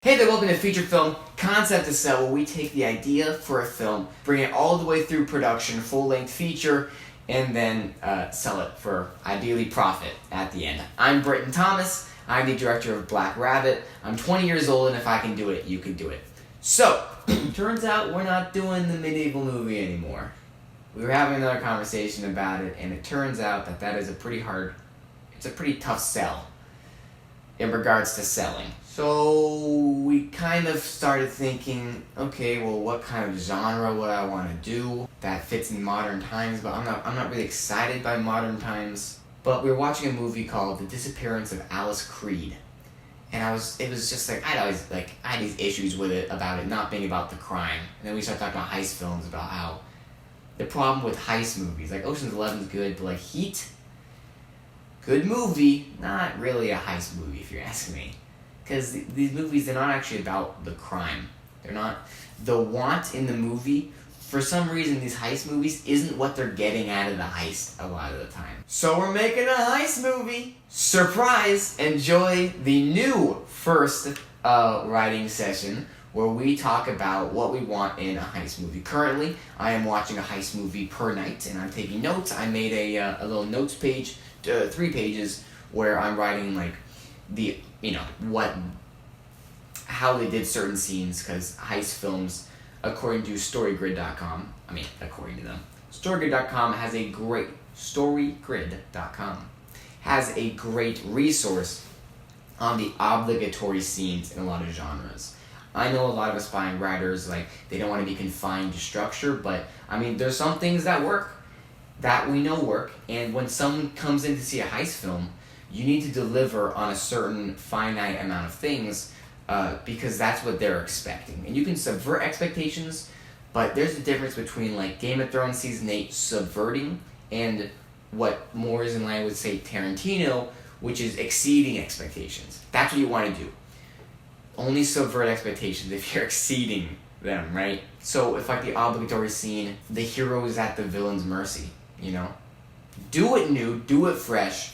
Hey there, welcome to Feature Film Concept to Sell, where we take the idea for a film, bring it all the way through production, full-length feature, and then sell it for, ideally, profit at the end. I'm Britton Thomas. I'm the director of Black Rabbit. I'm 20 years old, and if I can do it, you can do it. So, turns out we're not doing the medieval movie anymore. We were having another conversation about it, and it turns out that is a pretty tough sell in regards to selling. So we kind of started thinking, okay, well, what kind of genre would I want to do that fits in modern times? But I'm not really excited by modern times. But we were watching a movie called The Disappearance of Alice Creed, and it was just like I had these issues with it about it not being about the crime. And then we started talking about heist films, about how the problem with heist movies, like Ocean's 11's good, but like Heat, good movie, not really a heist movie if you're asking me. Because these movies, they're not actually about the crime. They're not... The want in the movie, for some reason, these heist movies isn't what they're getting out of the heist a lot of the time. So we're making a heist movie! Surprise! Enjoy the new first writing session where we talk about what we want in a heist movie. Currently, I am watching a heist movie per night, and I'm taking notes. I made a little notes page, 3 pages, where I'm writing, like, how they did certain scenes, because heist films, according to storygrid.com, storygrid.com has a great resource on the obligatory scenes in a lot of genres. I know a lot of aspiring writers, like, they don't want to be confined to structure, but, there's some things that work, that we know work, and when someone comes in to see a heist film, you need to deliver on a certain finite amount of things because that's what they're expecting. And you can subvert expectations, but there's a difference between, like, Game of Thrones Season 8 subverting and what Moores and Lang would say Tarantino, which is exceeding expectations. That's what you want to do. Only subvert expectations if you're exceeding them, right? So if, like, the obligatory scene, the hero is at the villain's mercy, Do it new, do it fresh,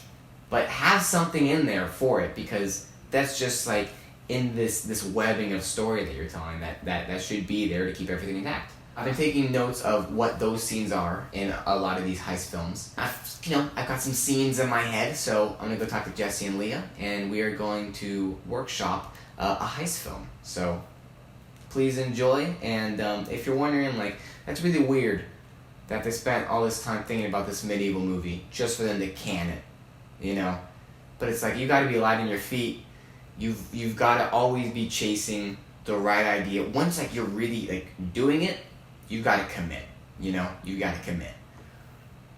but have something in there for it, because that's just like in this webbing of story that you're telling that should be there to keep everything intact. I've been taking notes of what those scenes are in a lot of these heist films. I've got some scenes in my head, so I'm gonna go talk to Jesse and Leah, and we are going to workshop a heist film. So please enjoy, and if you're wondering, like, that's really weird that they spent all this time thinking about this medieval movie just for them to can it. But it's like, you gotta be light on your feet. You've gotta always be chasing the right idea. Once, like, you're really, like, doing it, you gotta commit. You gotta commit.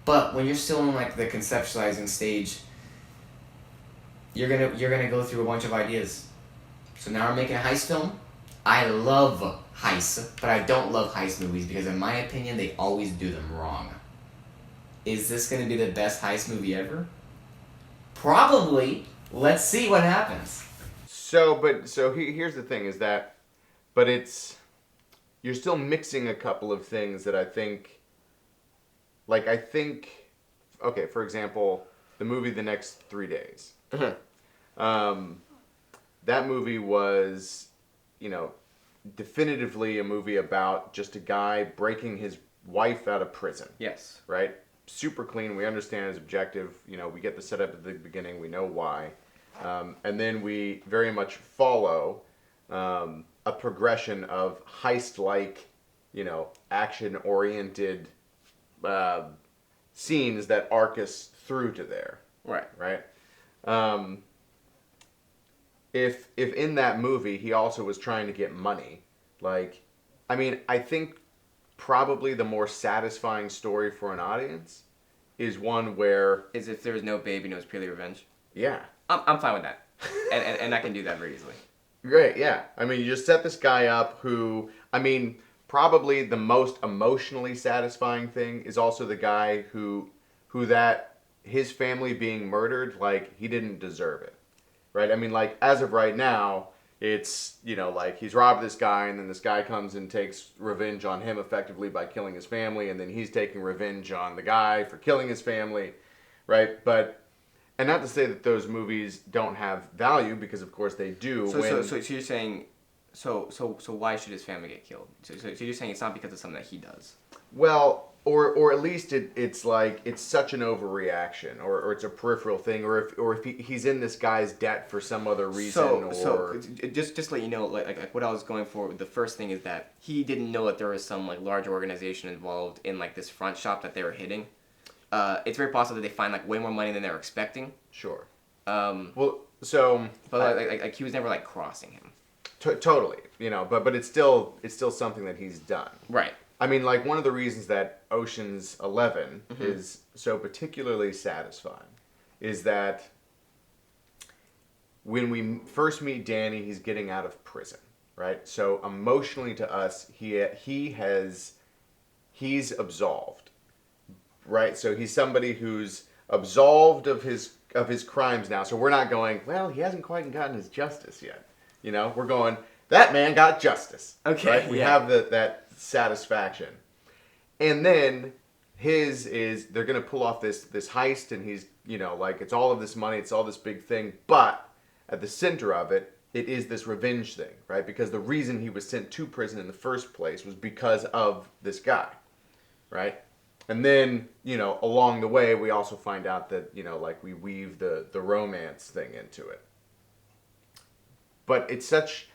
But when you're still in, like, the conceptualizing stage, you're gonna go through a bunch of ideas. So now we're making a heist film. I love heists, but I don't love heist movies because, in my opinion, they always do them wrong. Is this gonna be the best heist movie ever? Probably. Let's see what happens. So here's the thing: you're still mixing a couple of things that I think. Okay, for example, the movie The Next 3 Days. That movie was, definitively a movie about just a guy breaking his wife out of prison. Yes. Right? Super clean. We understand his objective. We get the setup at the beginning. We know why. And then we very much follow a progression of heist-like, action-oriented scenes that arc us through to there. Right. Right? If in that movie he also was trying to get money, I think probably the more satisfying story for an audience is one where... Is if there was no baby and it was purely revenge? Yeah. I'm fine with that. and I can do that very easily. Great, yeah. You just set this guy up who... probably the most emotionally satisfying thing is also the guy who that his family being murdered, he didn't deserve it. Right? As of right now, it's, he's robbed this guy, and then this guy comes and takes revenge on him effectively by killing his family, and then he's taking revenge on the guy for killing his family, right? And not to say that those movies don't have value, because of course they do. So you're saying So why should his family get killed? So you're saying it's not because of something that he does? Well, or at least it's like it's such an overreaction, or it's a peripheral thing, or if he's in this guy's debt for some other reason, So just to let you know, like what I was going for. The first thing is that he didn't know that there was some like large organization involved in like this front shop that they were hitting. It's very possible that they find like way more money than they were expecting. Sure. But like he was never like crossing him. Totally, but it's still something that he's done. Right. I mean, like, one of the reasons that Ocean's 11 is so particularly satisfying is that when we first meet Danny, he's getting out of prison, right? So emotionally to us, he's absolved, right? So he's somebody who's absolved of his crimes now. So we're not going, well, he hasn't quite gotten his justice yet. We're going, that man got justice. Okay. Right? We have that satisfaction. And then they're going to pull off this heist, and he's, it's all of this money, it's all this big thing, but at the center of it is this revenge thing, right? Because the reason he was sent to prison in the first place was because of this guy, right? And then, along the way, we also find out that, we weave the romance thing into it. But it's such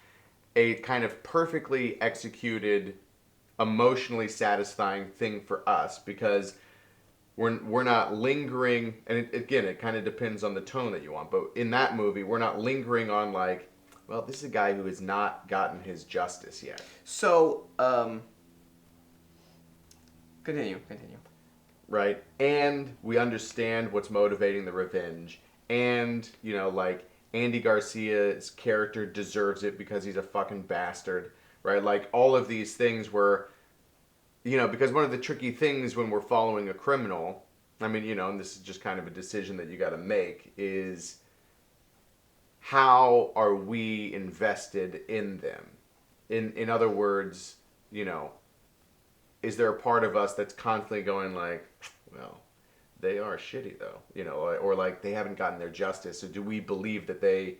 a kind of perfectly executed, emotionally satisfying thing for us because we're not lingering, and it kind of depends on the tone that you want, but in that movie, we're not lingering on like, well, this is a guy who has not gotten his justice yet. So, continue. Right? And we understand what's motivating the revenge, and, Andy Garcia's character deserves it because he's a fucking bastard, right? Like, all of these things were, because one of the tricky things when we're following a criminal, I mean, and this is just kind of a decision that you got to make, is how are we invested in them? In other words, is there a part of us that's constantly going like, well, they are shitty though, or like they haven't gotten their justice. So do we believe that they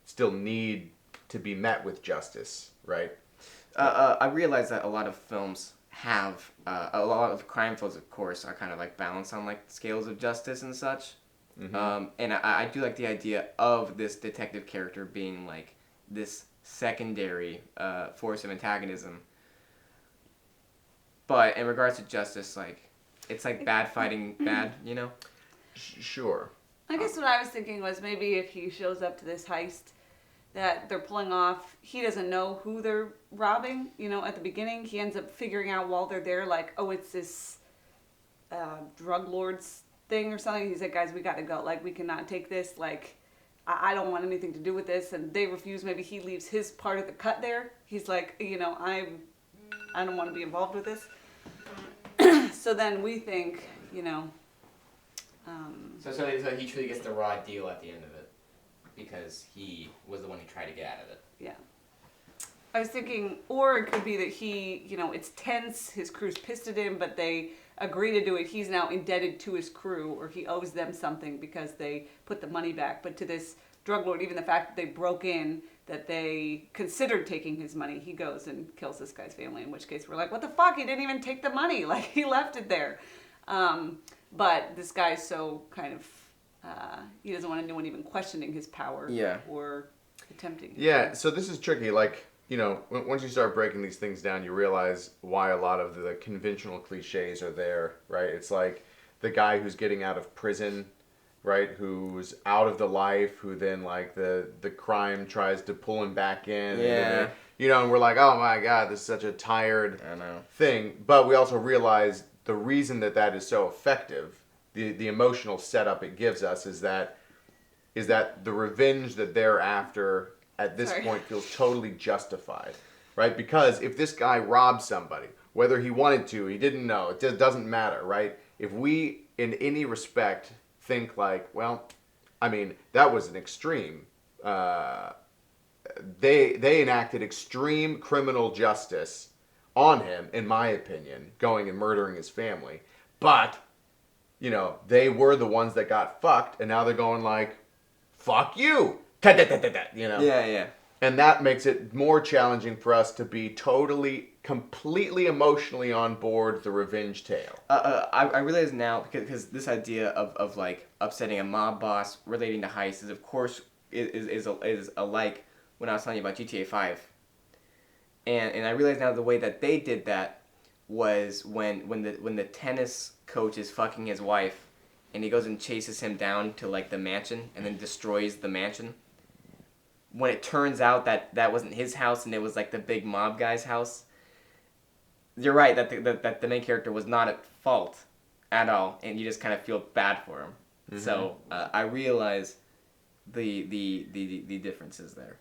still need to be met with justice, right? I realize that a lot of films have, a lot of crime films, of course, are kind of like balanced on like scales of justice and such. Mm-hmm. And I do like the idea of this detective character being like this secondary force of antagonism. But in regards to justice, like, it's like bad fighting bad, Sure. I guess what I was thinking was maybe if he shows up to this heist that they're pulling off, he doesn't know who they're robbing, at the beginning. He ends up figuring out while they're there, like, oh, it's this drug lords thing or something. He's like, guys, we got to go. Like, we cannot take this. Like, I don't want anything to do with this. And they refuse. Maybe he leaves his part of the cut there. He's like, I don't want to be involved with this. So then we think, So he truly gets the raw deal at the end of it because he was the one who tried to get out of it. Yeah. I was thinking, or it could be that he, it's tense, his crew's pissed at him, but they agree to do it. He's now indebted to his crew, or he owes them something because they put the money back. But to this drug lord, even the fact that they broke in, that they considered taking his money, he goes and kills this guy's family, in which case we're like, what the fuck? He didn't even take the money. Like, he left it there. But this guy's so kind of, he doesn't want anyone even questioning his power or attempting. Yeah, so this is tricky. Like, once you start breaking these things down, you realize why a lot of the conventional cliches are there, right? It's like the guy who's getting out of prison, right, who's out of the life, who then, like, the crime tries to pull him back in. Yeah. And we're like, oh my God, this is such a tired thing. But we also realize the reason that is so effective, the emotional setup it gives us is that the revenge that they're after at this point feels totally justified, right? Because if this guy robbed somebody, whether he wanted to, he didn't know, it just doesn't matter, right? If we, in any respect, think like, well, I mean, that was an extreme. They enacted extreme criminal justice on him, in my opinion, going and murdering his family. But, they were the ones that got fucked, and now they're going like, fuck you! Yeah. And that makes it more challenging for us to be completely emotionally on board the revenge tale. I realize now, because this idea of like upsetting a mob boss relating to Heist is, of course, is alike when I was telling you about GTA 5. And I realize now the way that they did that was when the tennis coach is fucking his wife, and he goes and chases him down to like the mansion and then destroys the mansion. When it turns out that wasn't his house and it was like the big mob guy's house, you're right that the main character was not at fault at all, and you just kind of feel bad for him. Mm-hmm. So I realize the differences there.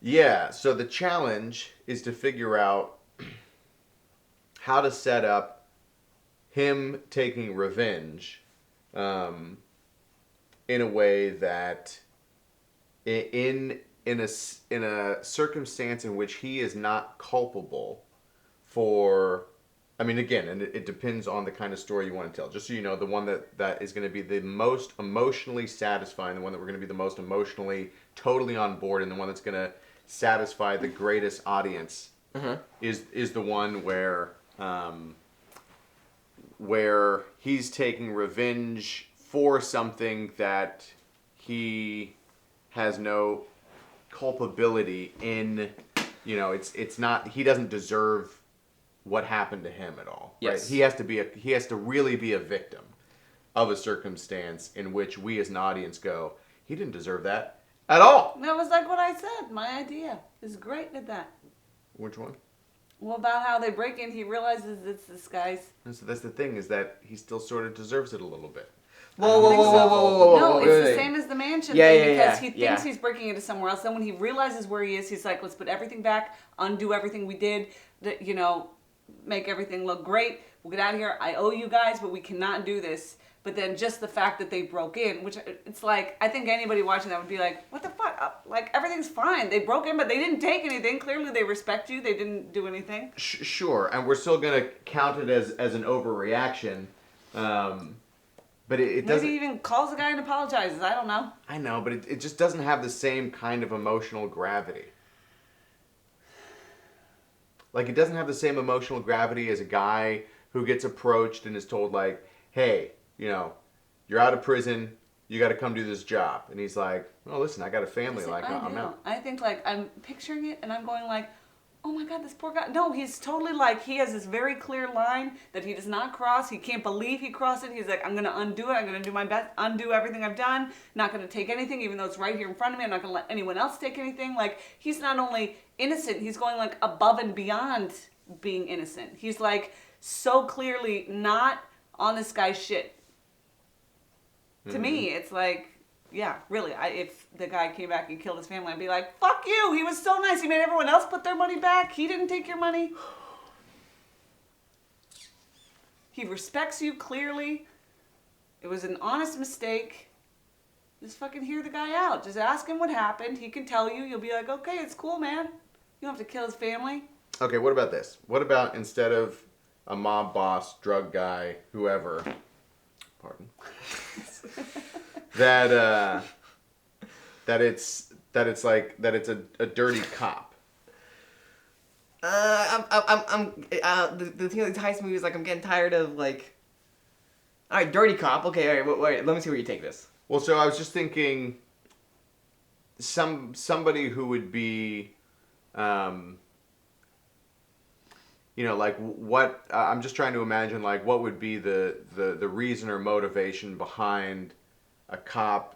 Yeah. So the challenge is to figure out how to set up him taking revenge in a way that in a circumstance in which he is not culpable for, I mean, again, and it depends on the kind of story you want to tell. Just so you know, the one that is going to be the most emotionally satisfying, the one that we're going to be the most emotionally totally on board, and the one that's going to satisfy the greatest audience is the one where he's taking revenge for something that he has no culpability in. You know, it's not, he doesn't deserve what happened to him at all. Yes. Right? He has to really be a victim of a circumstance in which we as an audience go, he didn't deserve that at all. That was like what I said. My idea is great at that. Which one? Well, about how they break in, he realizes it's this guy's. So that's the thing, is that he still sort of deserves it a little bit. Whoa. No, it's the same as the mansion thing, because he thinks he's breaking into somewhere else. Then when he realizes where he is, he's like, let's put everything back, undo everything we did, make everything look great. We'll get out of here. I owe you guys, but we cannot do this. But then just the fact that they broke in, which it's like, I think anybody watching that would be like, what the fuck? Like, everything's fine. They broke in, but they didn't take anything. Clearly they respect you. They didn't do anything. Sure, and we're still going to count it as an overreaction. But it doesn't... Maybe even calls the guy and apologizes. I don't know. I know, but it just doesn't have the same kind of emotional gravity. Like, it doesn't have the same emotional gravity as a guy who gets approached and is told, like, hey, you're out of prison, you got to come do this job. And he's like, oh, listen, I got a family. I'm out. I think, I'm picturing it and I'm going like, oh my God, this poor guy. No, he's totally he has this very clear line that he does not cross. He can't believe he crossed it. He's like, I'm going to undo it. I'm going to do my best, undo everything I've done. Not going to take anything, even though it's right here in front of me. I'm not going to let anyone else take anything. He's not only innocent, he's going above and beyond being innocent. He's so clearly not on this guy's shit. To me, it's yeah, really. If the guy came back and killed his family, I'd be like, fuck you. He was so nice. He made everyone else put their money back. He didn't take your money. He respects you clearly. It was an honest mistake. Just fucking hear the guy out. Just ask him what happened. He can tell you. You'll be like, okay, it's cool, man. You don't have to kill his family. Okay, what about this? What about instead of a mob boss, drug guy, whoever, pardon, that it's a dirty cop. The thing with Heist movies, I'm getting tired of all right, dirty cop. Okay, all right, wait, let me see where you take this. Well, so I was just thinking, somebody who would be, what I'm just trying to imagine, what would be the reason or motivation behind a cop,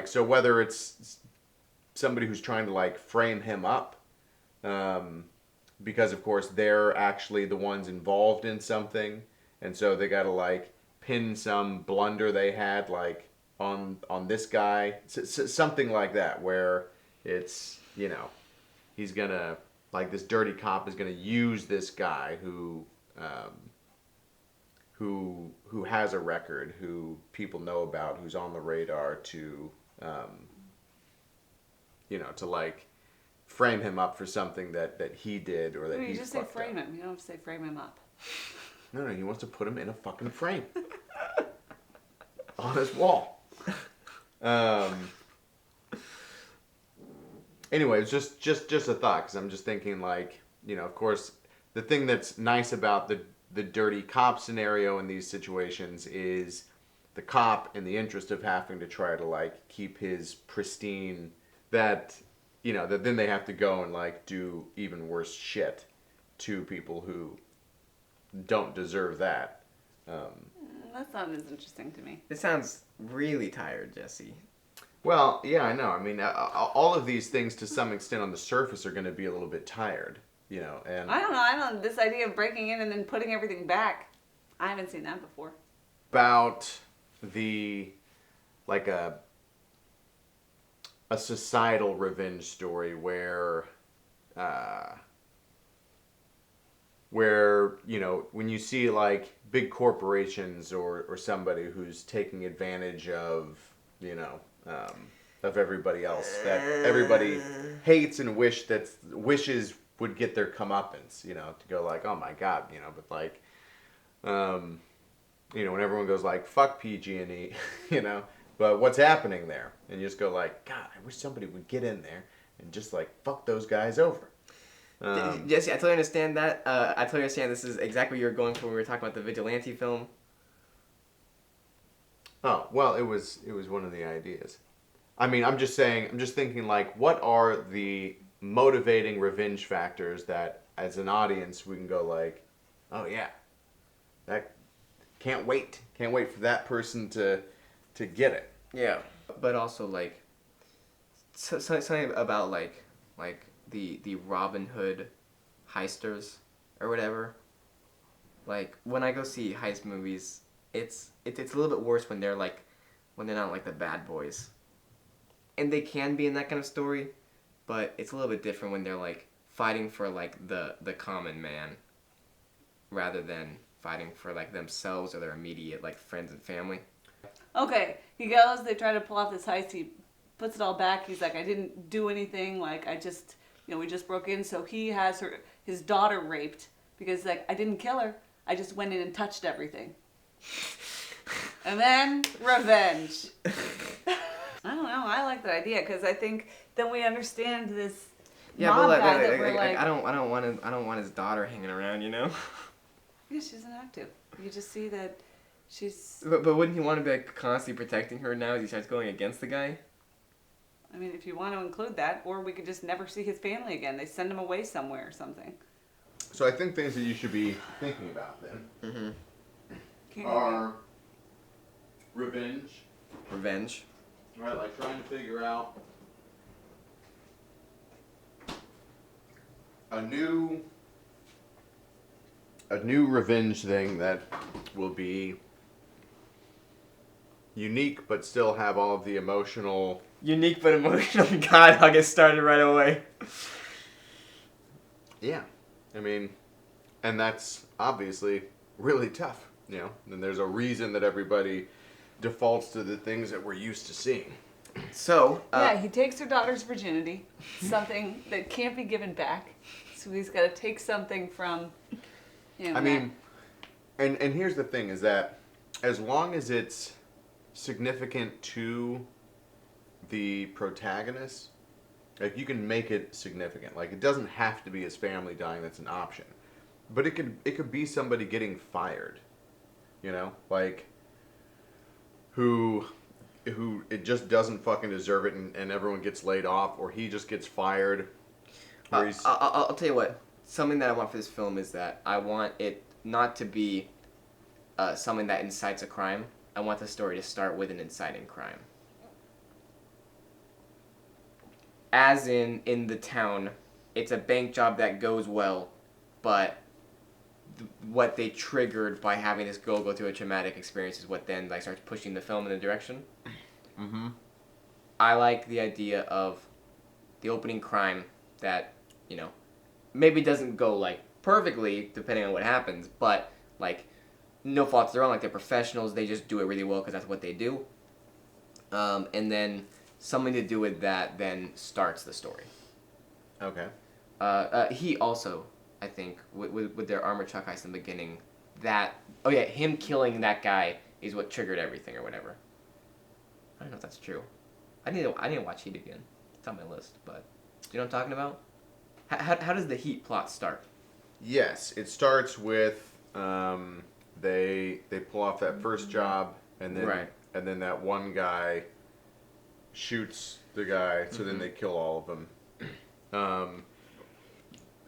so whether it's somebody who's trying to frame him up, because of course they're actually the ones involved in something, and so they got to pin some blunder they had on this guy, something like that, where it's he's gonna this dirty cop is gonna use this guy who has a record, who people know about, who's on the radar, to to frame him up for something that he did or that You he's just say frame up. him. You don't have to say frame him up. No, he wants to put him in a fucking frame on his wall. anyway, it's just a thought, because I'm just thinking, like, you know, of course, the thing that's nice about the dirty cop scenario in these situations is the cop, in the interest of having to try to, like, keep his pristine, that, you know, that then they have to go and, like, do even worse shit to people who don't deserve that. That's not as interesting to me. It sounds really tired, Jesse. Well, yeah, I know. I mean, all of these things, to some extent, on the surface, are going to be a little bit tired, you know. And I don't know. I don't. This idea of breaking in and then putting everything back, I haven't seen that before. about the, like, a societal revenge story where you know, when you see, like, big corporations or somebody who's taking advantage of, you know, of everybody else, that everybody hates and wishes would get their comeuppance, you know, to go like, oh my god, you know, but like, you know, when everyone goes like, fuck PG&E, you know, but what's happening there? And you just go like, God, I wish somebody would get in there and just like fuck those guys over. Jesse, I totally understand that. I totally understand this is exactly what you were going for when we were talking about the vigilante film. Oh, well, it was one of the ideas. I mean, I'm just thinking, like, what are the motivating revenge factors that, as an audience, we can go like, oh yeah, that can't wait for that person to get it. Yeah, but also like something about like the Robin Hood heisters or whatever. Like when I go see heist movies, it's a little bit worse when they're not like the bad boys, and they can be in that kind of story, but it's a little bit different when they're like fighting for like the common man, rather than fighting for like themselves or their immediate like friends and family. Okay, he goes. They try to pull off this heist. He puts it all back. He's like, I didn't do anything. Like I just, we just broke in. So he has his daughter raped because like I didn't kill her. I just went in and touched everything. And then revenge. I don't know. I like that idea because I think then we understand this mob guy that we're like. I don't want his daughter hanging around, you know. Yeah, she doesn't have to. You just see that she's. But wouldn't he want to be like constantly protecting her now as he starts going against the guy? I mean, if you want to include that, or we could just never see his family again. They send him away somewhere or something. So I think things that you should be thinking about then are revenge. Revenge. Right, like trying to figure out a new revenge thing that will be unique but still have all of the emotional. Unique but emotional. God, I'll get started right away. Yeah, I mean, and that's obviously really tough, you know. And there's a reason that everybody defaults to the things that we're used to seeing. So yeah, he takes her daughter's virginity, something that can't be given back. So he's got to take something from. I mean, and here's the thing: is that as long as it's significant to the protagonist, like you can make it significant. Like it doesn't have to be his family dying. That's an option, but it could be somebody getting fired. You know, like who it just doesn't fucking deserve it, and everyone gets laid off, or he just gets fired. I'll tell you what. Something that I want for this film is that I want it not to be something that incites a crime. I want the story to start with an inciting crime. As in the town, it's a bank job that goes well, but what they triggered by having this girl go through a traumatic experience is what then like starts pushing the film in a direction. Mm-hmm. I like the idea of the opening crime that, maybe doesn't go like perfectly depending on what happens, but like no fault of their own. Like they're professionals, they just do it really well because that's what they do. And then something to do with that then starts the story. Okay. He also, I think, with their armor truck heist in the beginning, him killing that guy is what triggered everything or whatever. I don't know if that's true. I need to watch Heat again. It's on my list, but You know what I'm talking about? How does the Heat plot start? Yes, it starts with they pull off that first job, and then Right. and then that one guy shoots the guy, so then they kill all of them.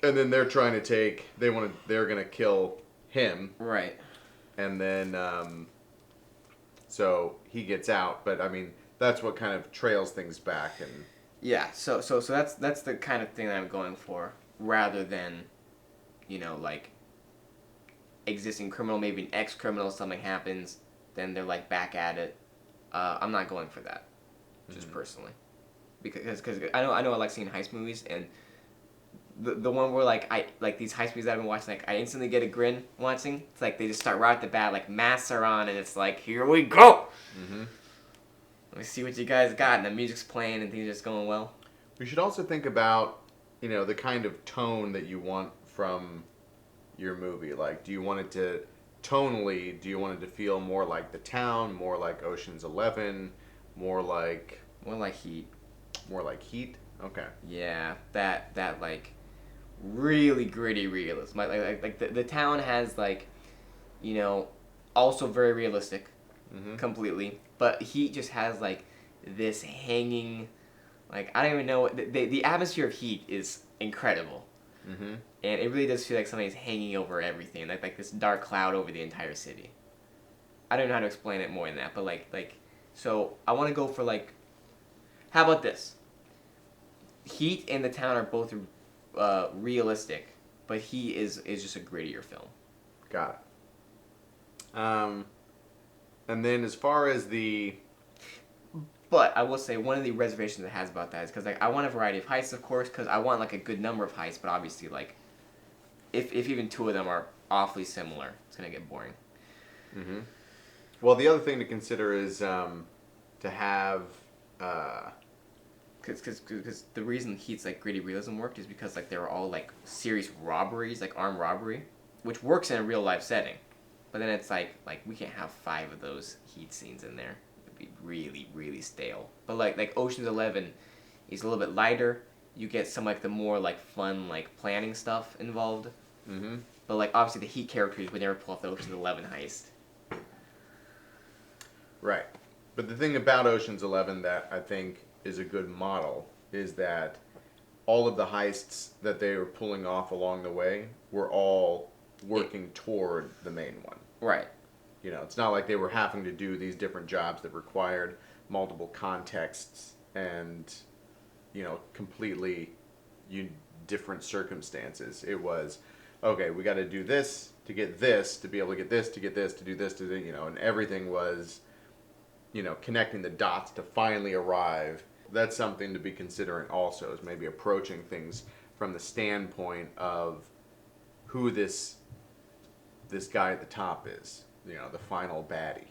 And then they're trying to they're gonna kill him, Right. and then so he gets out. But I mean, that's what kind of trails things back, and Yeah. So that's the kind of thing that I'm going for, rather than, like existing criminal, maybe an ex-criminal, something happens, then they're like back at it. I'm not going for that, just personally, because I know I like seeing heist movies, and the one where like I like these heist movies that I've been watching, like I instantly get a grin watching. It's like they just start right at the bat, like masks are on, and it's like, here we go. Let me see what you guys got, and the music's playing, and things are just going well. we should also think about the kind of tone that you want from your movie. Like, do you want it to tonally? Do you want it to feel more like The Town, more like Ocean's 11, more like More like Heat. Heat? Okay. Yeah, that like really gritty realism. Like the town has like, also very realistic, completely. But Heat just has like this hanging, like I don't even know. The atmosphere of Heat is incredible, and it really does feel like somebody's hanging over everything, like this dark cloud over the entire city. I don't know how to explain it more than that, but like so I want to go for like, how about this? Heat and The Town are both realistic, but Heat is just a grittier film. Got it. And then as far as But I will say one of the reservations it has about that is because like I want a variety of heists, of course, because I want like a good number of heists, but obviously like if even two of them are awfully similar, it's gonna get boring. Well, the other thing to consider is to have Because the reason Heat's like gritty realism worked is because like they were all like serious robberies, like armed robbery, which works in a real life setting. But then it's like we can't have 5 of those Heat scenes in there. It'd be really, really stale. But like Ocean's 11 is a little bit lighter. You get some like the more like fun like planning stuff involved. But like obviously the Heat characters would never pull off the Ocean's 11 heist. right. But the thing about Ocean's 11 that I think is a good model is that all of the heists that they were pulling off along the way were all working toward the main one. Right. It's not like they were having to do these different jobs that required multiple contexts and, completely different circumstances. It was, okay, we got to do this to get this, to be able to get this, to get this, to do this, and everything was, connecting the dots to finally arrive. That's something to be considering also, is maybe approaching things from the standpoint of who this guy at the top is, the final baddie.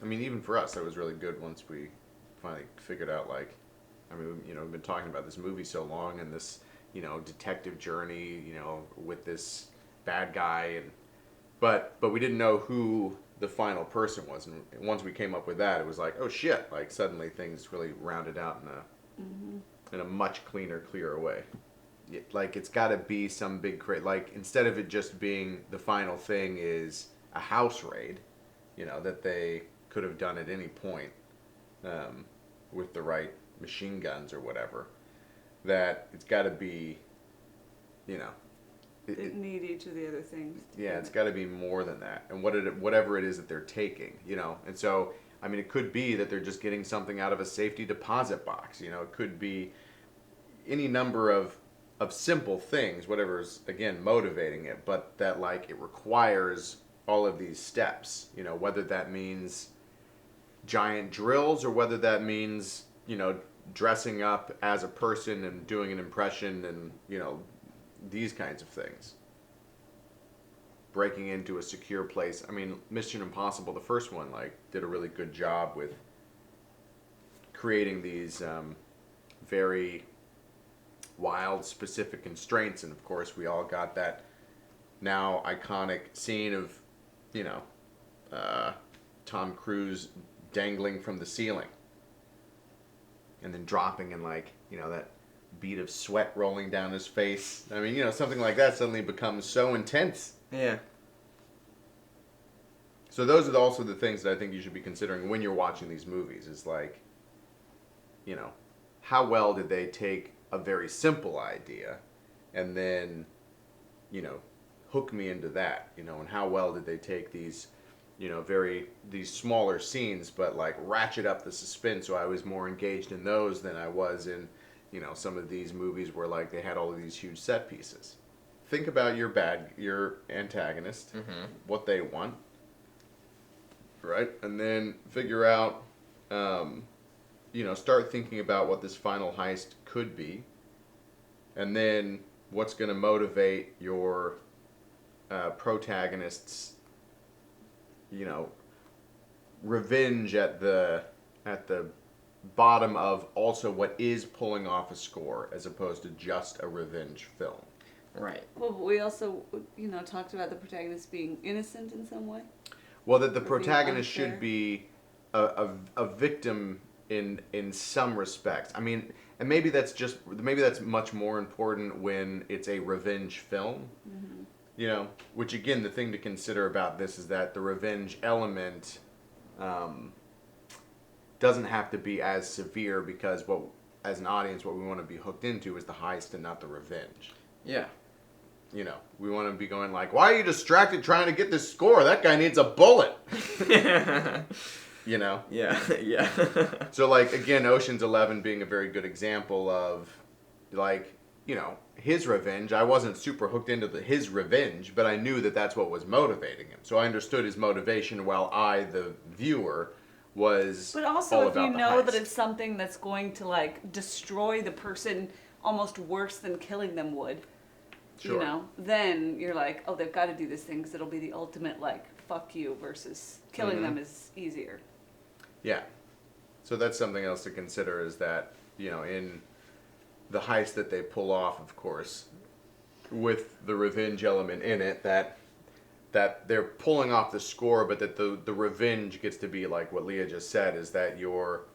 I mean, even for us, that was really good once we finally figured out, like, I mean, we've been talking about this movie so long and this, detective journey, with this bad guy, but we didn't know who the final person was, and once we came up with that, it was like, oh shit, like suddenly things really rounded out in a much clearer way. Like, it's got to be some big like, instead of it just being the final thing is a house raid, that they could have done at any point, with the right machine guns or whatever, that it's got to be, Didn't need each of the other things. yeah, it's got to be more than that, and whatever it is that they're taking, and so, I mean, it could be that they're just getting something out of a safety deposit box, it could be any number of simple things, whatever's, again, motivating it, but that, like, it requires all of these steps, whether that means giant drills or whether that means, dressing up as a person and doing an impression and, these kinds of things. Breaking into a secure place. I mean, Mission Impossible, the first one, like, did a really good job with creating these very wild, specific constraints, and of course we all got that now iconic scene of, Tom Cruise dangling from the ceiling. And then dropping and like, you know, that bead of sweat rolling down his face. I mean, you know, something like that suddenly becomes so intense. Yeah. So those are also the things that I think you should be considering when you're watching these movies. Is like, you know, how well did they take a very simple idea and then, you know, hook me into that, you know, and how well did they take these, you know, these smaller scenes, but like ratchet up the suspense so I was more engaged in those than I was in, you know, some of these movies where like they had all of these huge set pieces. Think about your antagonist, what they want, right? And then figure out, you know, start thinking about what this final heist could be, and then what's going to motivate your protagonist's, you know, revenge at the bottom of also what is pulling off a score as opposed to just a revenge film. Right. Well, but we also, you know, talked about the protagonist being innocent in some way. Well, that the Or being protagonist unfair. should be a victim in some respects. I mean, and maybe that's much more important when it's a revenge film. Mm-hmm. You know, which again, the thing to consider about this is that the revenge element doesn't have to be as severe, because as an audience, what we want to be hooked into is the heist and not the revenge. Yeah. You know, we want to be going like, why are you distracted trying to get this score? That guy needs a bullet. You know? Yeah. Yeah. So, like, again, Ocean's 11 being a very good example of, like, you know, his revenge. I wasn't super hooked into his revenge, but I knew that that's what was motivating him. So I understood his motivation, while I, the viewer, was But also, all if you about the know heist. that it's something that's going to like destroy the person almost worse than killing them would, you Sure. know, then you're like, oh, they've got to do this thing because it'll be the ultimate like fuck you, versus killing them is easier. Yeah. So that's something else to consider, is that, you know, in the heist that they pull off, of course, with the revenge element in it, that they're pulling off the score, but that the revenge gets to be like what Leah just said, is that you're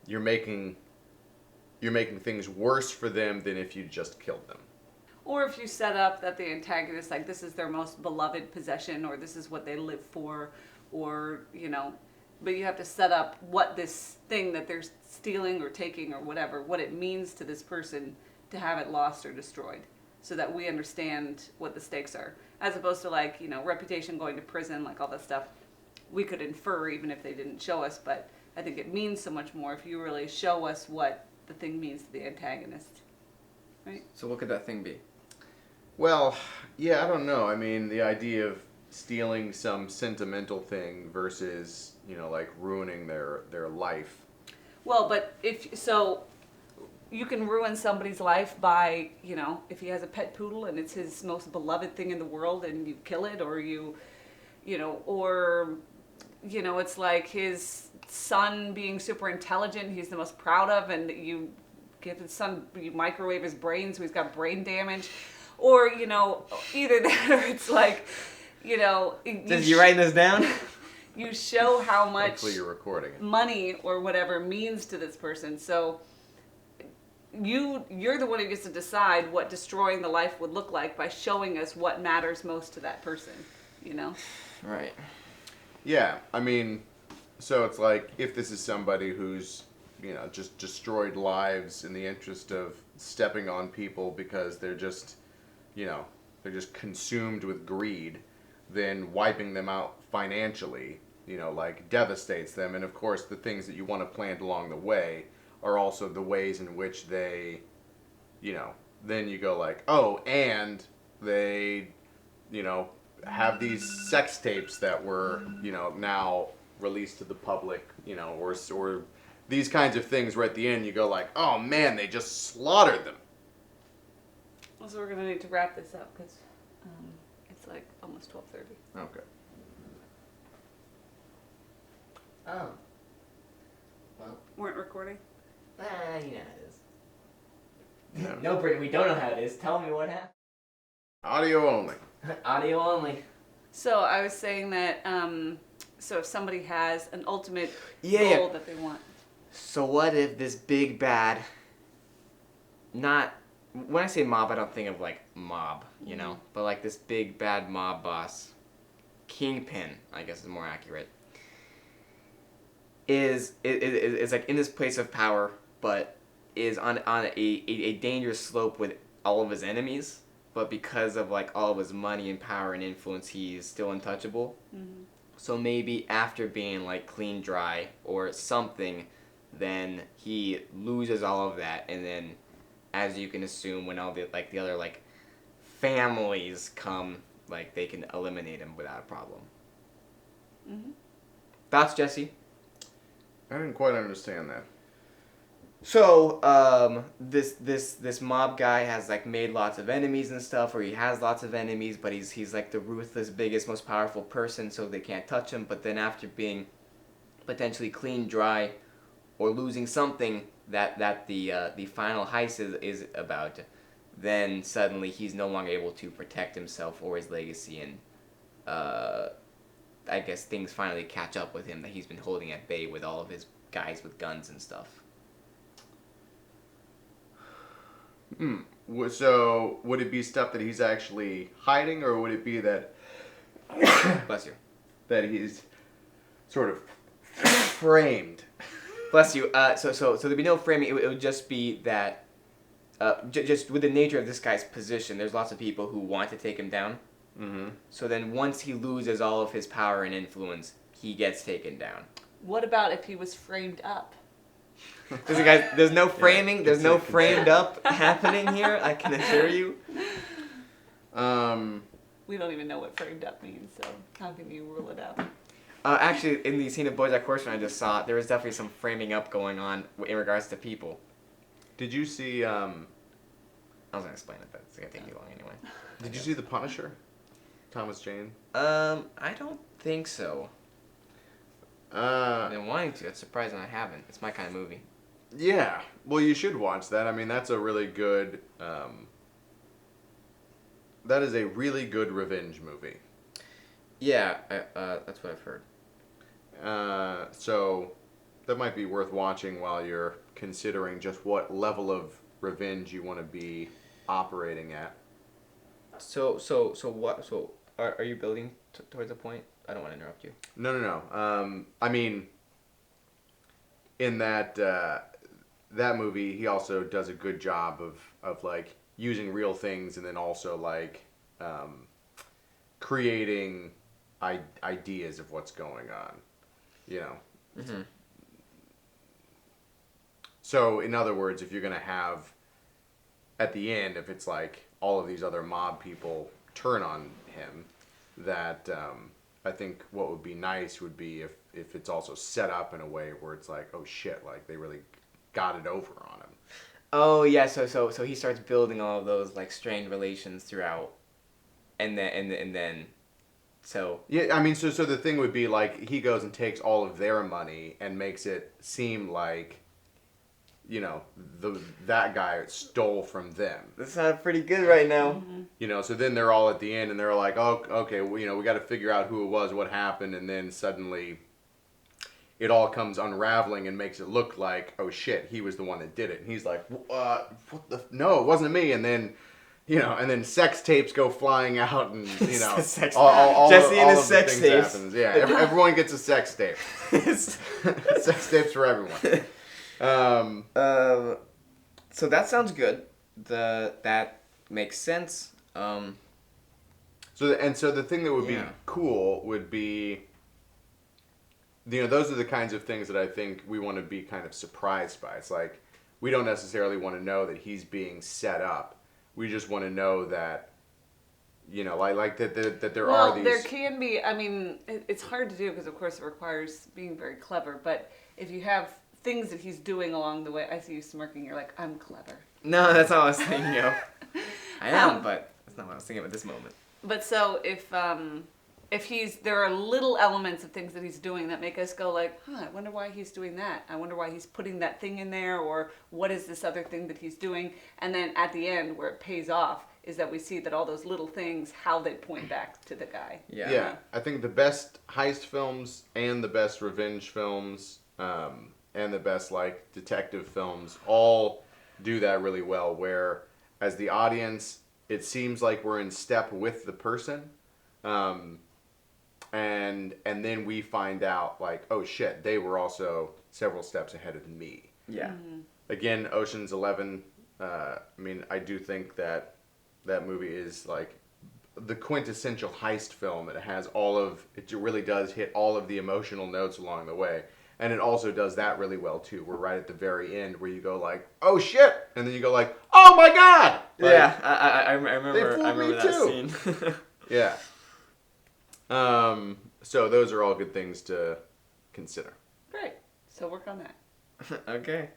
making things worse for them than if you just killed them. Or if you set up that the antagonist, like, this is their most beloved possession, or this is what they live for, or, you know, but you have to set up what this thing that they're stealing or taking or whatever, what it means to this person to have it lost or destroyed, so that we understand what the stakes are. As opposed to, like, you know, reputation, going to prison, like all that stuff, we could infer even if they didn't show us, but I think it means so much more if you really show us what the thing means to the antagonist. Right? So what could that thing be? Well, yeah, I don't know. I mean, the idea of stealing some sentimental thing versus, you know, like ruining their life. Well, but if so, you can ruin somebody's life by, you know, if he has a pet poodle and it's his most beloved thing in the world and you kill it, or you know, or, you know, it's like his son being super intelligent, he's the most proud of, and you give his son, you microwave his brain so he's got brain damage. Or, you know, either that or it's like, you know... You writing this down? You show how much Hopefully you're recording it. money or whatever means to this person. So you're the one who gets to decide what destroying the life would look like by showing us what matters most to that person, you know? Right. Yeah, I mean, so it's like, if this is somebody who's, you know, just destroyed lives in the interest of stepping on people because they're just, you know, they're just consumed with greed, then wiping them out financially, you know, like, devastates them. And of course, the things that you want to plant along the way are also the ways in which they, you know, then you go like, oh, and they, you know, have these sex tapes that were, you know, now released to the public, you know, or these kinds of things where at the end you go like, oh man, they just slaughtered them. So we're going to need to wrap this up because it's like almost 12:30. Okay. Oh. Well, Weren't recording? you know how it is. Yeah. No, Britton, we don't know how it is. Tell me what happened. Audio only. Audio only. So I was saying that So if somebody has an ultimate Yeah, goal yeah. that they want. So what if this big bad, not, when I say mob, I don't think of like mob, you know, but like this big bad mob boss, kingpin, I guess is more accurate, is like in this place of power, but is on a dangerous slope with all of his enemies, but because of like all of his money and power and influence, he's still untouchable. Mm-hmm. So maybe after being like clean dry or something, then he loses all of that, and then, as you can assume, when all the like the other like families come, like they can eliminate him without a problem. Mm-hmm. Thoughts, Jesse? I didn't quite understand that. So, this mob guy has like made lots of enemies and stuff, or he has lots of enemies, but he's like the ruthless, biggest, most powerful person, so they can't touch him. But then after being potentially clean dry, or losing something that the final heist is about, then suddenly he's no longer able to protect himself or his legacy, and I guess things finally catch up with him that he's been holding at bay with all of his guys with guns and stuff. So would it be stuff that he's actually hiding, or would it be that Bless you. that he's sort of framed? Bless you. So there'd be no framing. It would just be that, just with the nature of this guy's position, there's lots of people who want to take him down. Mm-hmm. So then once he loses all of his power and influence, he gets taken down. What about if he was framed up? Listen, guys, there's no framing. Yeah, There's no it's a- framed up happening here. I can assure you. We don't even know what framed up means, so how can you rule it out? Actually, in the scene of BoJack Horseman I just saw, there was definitely some framing up going on in regards to people. Did you see? I was gonna explain it, but it's gonna take you long anyway. Did you see The Punisher? Thomas Jane. I don't think so. I've Uh, been wanting to. It's surprising I haven't. It's my kind of movie. yeah. Well, you should watch that. I mean, that's a really good. That is a really good revenge movie. Yeah, that's what I've heard. So that might be worth watching while you're considering just what level of revenge you want to be operating at. So what? So are you building towards a point? I don't want to interrupt you. No. I mean, in that that movie, he also does a good job of like using real things and then also like creating ideas of what's going on. You know. Mm-hmm. So in other words, if you're gonna have at the end, if it's like all of these other mob people turn on him, that I think what would be nice would be if it's also set up in a way where it's like, oh shit, like they really got it over on him. Oh yeah, so he starts building all of those like strained relations throughout, and then, so Yeah, I mean, so the thing would be like he goes and takes all of their money and makes it seem like, you know, that guy stole from them. this sounds pretty good right now. Mm-hmm. You know, so then they're all at the end and they're like, oh, okay, well, you know, we got to figure out who it was, what happened, and then suddenly it all comes unraveling and makes it look like, oh shit, he was the one that did it. And he's like, what the, no, it wasn't me. And then, you know, and then sex tapes go flying out and, you know, Sex- all Jesse and all his of the sex things tapes. happens. Yeah, everyone gets a sex tape. Sex tapes for everyone. So that sounds good. That makes sense. So the thing that would be Yeah. cool would be, you know, those are the kinds of things that I think we want to be kind of surprised by. It's like we don't necessarily want to know that he's being set up. We just want to know that, you know, like that there Well, are these. there can be. I mean, it's hard to do because, of course, it requires being very clever. But if you have things that he's doing along the way, I see you smirking. You're like, I'm clever. No, that's not what I was thinking of. I am, but that's not what I was thinking of at this moment. But so if if there are little elements of things that he's doing that make us go like, I wonder why he's doing that. I wonder why he's putting that thing in there, or what is this other thing that he's doing? And then at the end, where it pays off, is that we see that all those little things, how they point back to the guy. Yeah. I think the best heist films and the best revenge films, and the best like detective films all do that really well, where as the audience, it seems like we're in step with the person. And then we find out like, oh shit, they were also several steps ahead of me. Yeah. Mm-hmm. Again, Ocean's 11. I mean, I do think that movie is like the quintessential heist film. It has it really does hit all of the emotional notes along the way. And it also does that really well too. We're right at the very end where you go like, oh shit, and then you go like, oh my god. Like, yeah, I remember. They fooled I remember me that too. scene. Yeah. So those are all good things to consider. Great. So work on that. Okay.